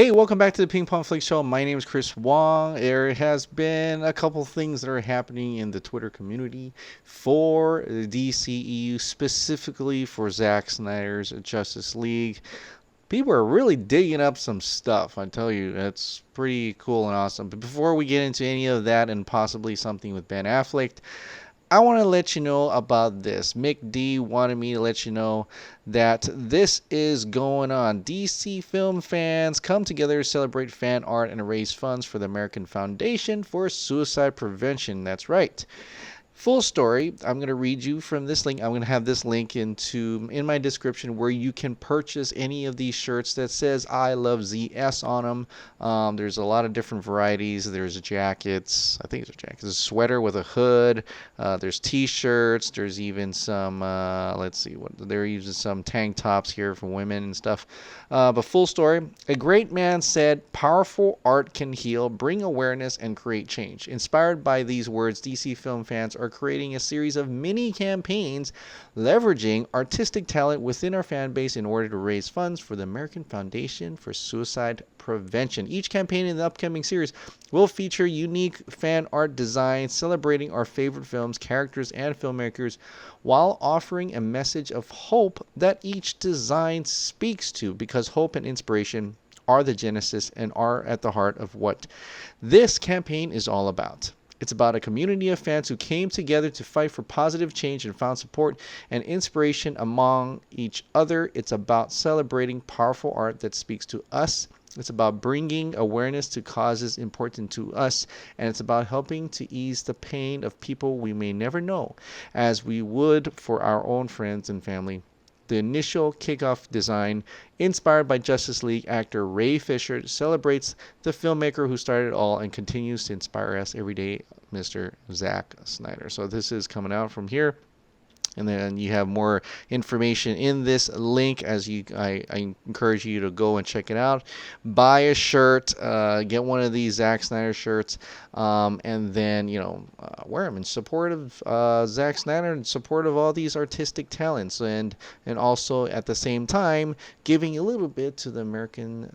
Hey, welcome back to the Ping Pong Flick Show. My name is Chris Wong. There has been a couple things that are happening in the Twitter community for the DCEU, specifically for Zack Snyder's Justice League. People are really digging up some stuff. I tell you, it's pretty cool and awesome. But before we get into any of that and possibly something with Ben Affleck, I want to let you know about this. Mick D wanted me to let you know that this is going on. DC film fans come together to celebrate fan art and raise funds for the American Foundation for Suicide Prevention. That's right. Full story. I'm going to read you from this link. I'm going to have this link in my description where you can purchase any of these shirts that says I love ZS on them. There's a lot of different varieties. There's jackets. I think it's a jacket. There's a sweater with a hood. There's t-shirts. There's even some let's see what they're using, some tank tops here for women and stuff. But full story. A great man said, "Powerful art can heal, bring awareness, and create change." Inspired by these words, DC film fans are creating a series of mini campaigns leveraging artistic talent within our fan base in order to raise funds for the American Foundation for Suicide Prevention. Each campaign in the upcoming series will feature unique fan art designs celebrating our favorite films, characters, and filmmakers while offering a message of hope that each design speaks to, because hope and inspiration are the genesis and are at the heart of what this campaign is all about. It's about a community of fans who came together to fight for positive change and found support and inspiration among each other. It's about celebrating powerful art that speaks to us. It's about bringing awareness to causes important to us, and it's about helping to ease the pain of people we may never know, as we would for our own friends and family. The initial kickoff design, inspired by Justice League actor Ray Fisher, celebrates the filmmaker who started it all and continues to inspire us every day, Mr. Zack Snyder. So this is coming out from here. And then you have more information in this link. I encourage you to go and check it out. Buy a shirt, get one of these Zack Snyder shirts, and then wear them in support of Zack Snyder, in support of all these artistic talents, and also at the same time giving a little bit to the American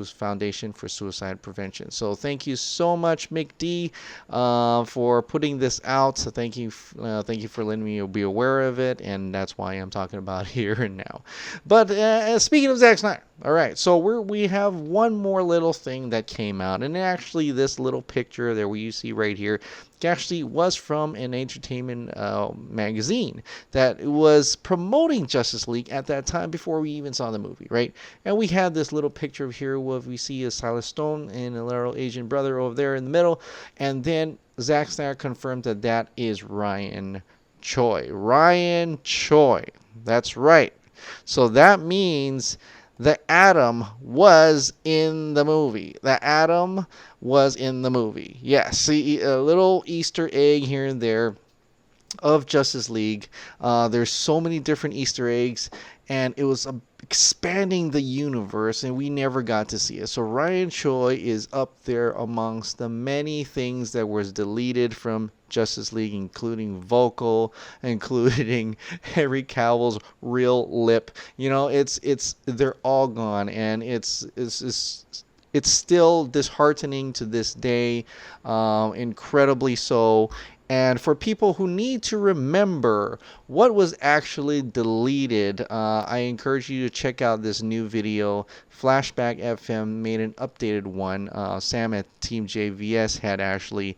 Foundation for Suicide Prevention. So thank you so much, Mick D, for putting this out. So thank you for letting me be aware of it, and that's why I'm talking about it here and now. But speaking of Zack Snyder, all right, so we have one more little thing that came out, and actually this little picture there you see right here actually was from an entertainment magazine that was promoting Justice League at that time before we even saw the movie, right? And we had this little picture of here where we see a Silas Stone and a little Asian brother over there in the middle, and then Zack Snyder confirmed that that is Ryan Choi. Ryan Choi. That's right. So that means the Atom was in the movie. The Atom was in the movie. Yes, see a little Easter egg here and there of Justice League. There's so many different Easter eggs, and it was expanding the universe, and we never got to see it. So Ryan Choi is up there amongst the many things that was deleted from Justice League, including vocal, including Henry Cavill's real lip. It's they're all gone, and it's still disheartening to this day, incredibly so. And for people who need to remember what was actually deleted, I encourage you to check out this new video. Flashback FM made an updated one. Sam at Team JVS had actually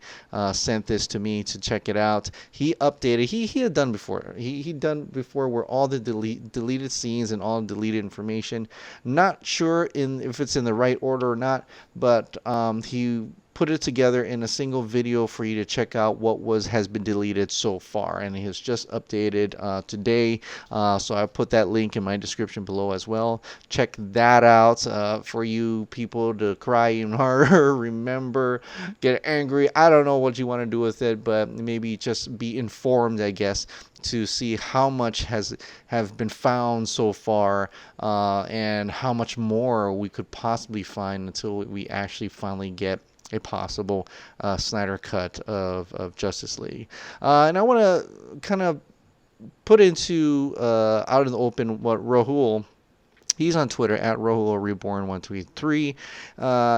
sent this to me to check it out. He updated. He had done before. He'd done before where all the deleted scenes and all deleted information. Not sure if it's in the right order or not, but he put it together in a single video for you to check out what has been deleted so far, and he has just updated today, so I put that link in my description below as well. Check that out for you people to cry even harder, remember, get angry. I don't know what you want to do with it, but maybe just be informed, I guess, to see how much have been found so far, and how much more we could possibly find until we actually finally get a possible Snyder Cut of Justice League. And I want to kind of put into out in the open what Rahul He's on Twitter at Rojo Reborn 123.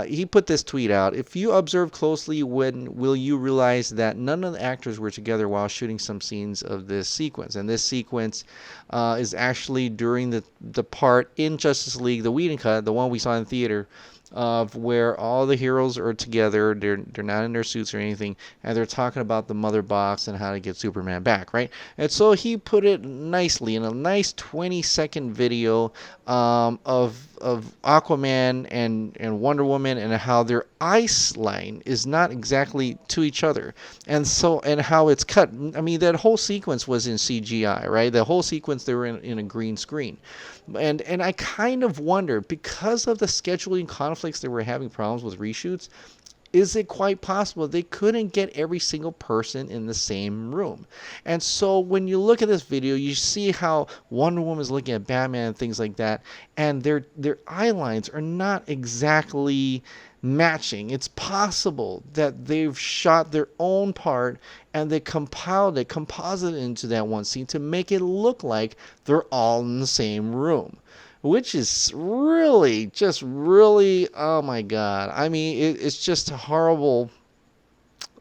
He put this tweet out. If you observe closely, when will you realize that none of the actors were together while shooting some scenes of this sequence? And this sequence is actually during the part in Justice League, the Whedon cut, the one we saw in theater, of where all the heroes are together. They're not in their suits or anything, and they're talking about the mother box and how to get Superman back, right? And so he put it nicely in a nice 20-second video of Aquaman and Wonder Woman, and how their ice line is not exactly to each other, and how it's cut. I mean, that whole sequence was in CGI, right? The whole sequence they were in a green screen. And I kind of wonder, because of the scheduling conflicts they were having problems with reshoots, is it quite possible they couldn't get every single person in the same room? And so when you look at this video, you see how Wonder Woman is looking at Batman and things like that, and their eye lines are not exactly matching. It's possible that they've shot their own part and they composited into that one scene to make it look like they're all in the same room, which is really, just really, oh my god. I mean, it's just a horrible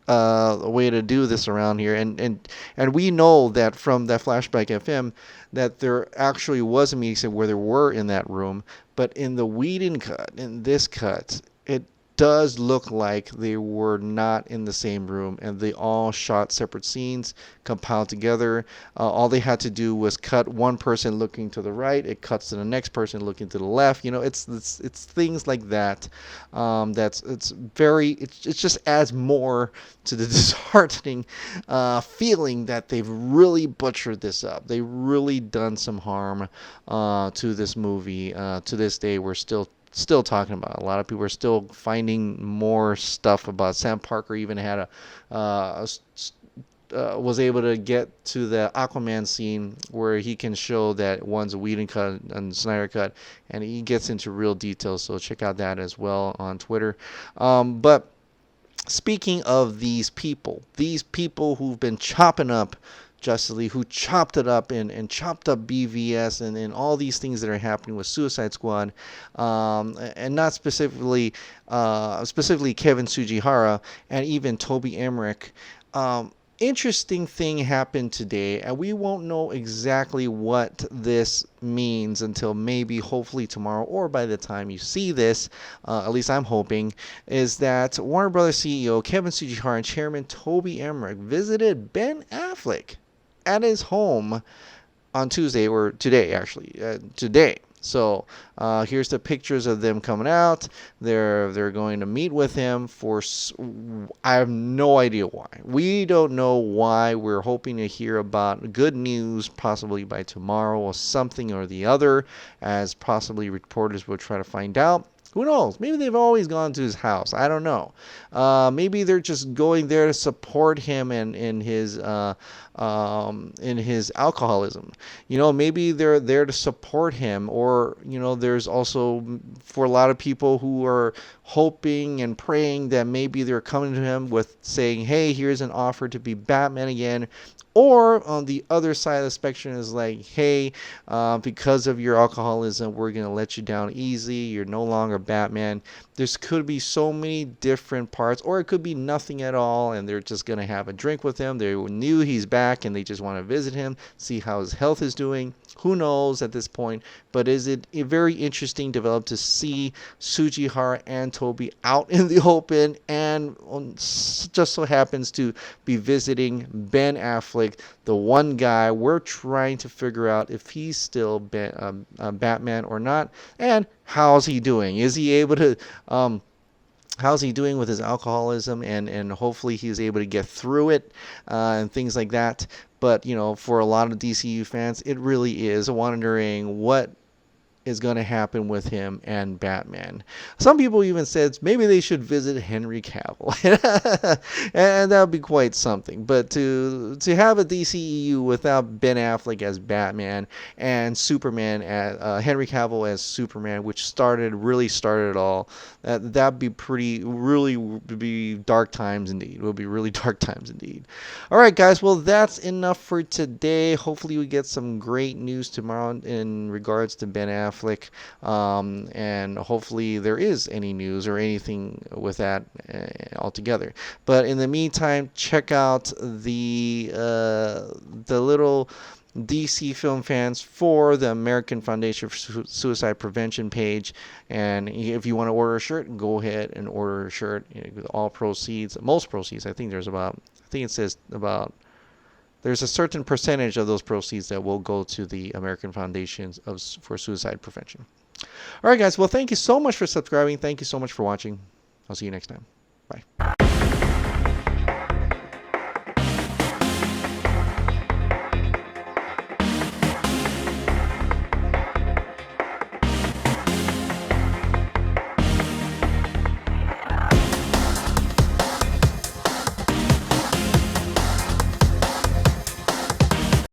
way to do this around here, and we know that from that flashback FM that there actually was a meeting where they were in that room, but in the Whedon cut, in this cut, it does look like they were not in the same room, and they all shot separate scenes compiled together. All they had to do was cut one person looking to the right, it cuts to the next person looking to the left. It's things like that. It just adds more to the disheartening feeling that they've really butchered this up. They've really done some harm to this movie. To this day, we're still talking about it. A lot of people are still finding more stuff about Sam Parker. Even had was able to get to the Aquaman scene where he can show that one's a Whedon cut and Snyder cut, and he gets into real details. So check out that as well on Twitter. But speaking of these people who've been chopping up Justice League, who chopped it up and chopped up BVS and all these things that are happening with Suicide Squad, and not specifically Kevin Tsujihara and even Toby Emmerich. Interesting thing happened today, and we won't know exactly what this means until maybe, hopefully tomorrow, or by the time you see this, at least I'm hoping, is that Warner Brothers CEO Kevin Tsujihara and Chairman Toby Emmerich visited Ben Affleck at his home on Tuesday, or today actually, today. So here's the pictures of them coming out. They're going to meet with him for, I have no idea why. We don't know why. We're hoping to hear about good news possibly by tomorrow or something or the other, as possibly reporters will try to find out. Who knows? Maybe they've always gone to his house. I don't know. Maybe they're just going there to support him in his alcoholism. Maybe they're there to support him, or there's also, for a lot of people who are hoping and praying, that maybe they're coming to him with saying, "Hey, here's an offer to be Batman again." Or on the other side of the spectrum is like, "Hey, because of your alcoholism, we're going to let you down easy. You're no longer Batman." This could be so many different parts, or it could be nothing at all, and they're just going to have a drink with him. They knew he's back, and they just want to visit him, see how his health is doing. Who knows at this point? But is it a very interesting development to see Tsujihara and Toby out in the open, and just so happens to be visiting Ben Affleck, the one guy we're trying to figure out if he's still Batman or not, and how's he doing? Is he able to how's he doing with his alcoholism, and hopefully he's able to get through it, and things like that. But for a lot of DCU fans, it really is wondering what is going to happen with him and Batman. Some people even said maybe they should visit Henry Cavill, and that would be quite something. But to have a DCEU without Ben Affleck as Batman and Superman as Henry Cavill as Superman, which really started it all, that'd be would be dark times indeed. It would be really dark times indeed. All right, guys. Well, that's enough for today. Hopefully, we get some great news tomorrow in regards to Ben Affleck Affleck, and hopefully there is any news or anything with that altogether. But in the meantime, check out the little DC Film Fans for the American Foundation for Suicide Prevention page. And if you want to order a shirt, go ahead and order a shirt. All proceeds, most proceeds, I think there's about, I think it says about, there's a certain percentage of those proceeds that will go to the American Foundations for Suicide Prevention. All right, guys. Well, thank you so much for subscribing. Thank you so much for watching. I'll see you next time. Bye.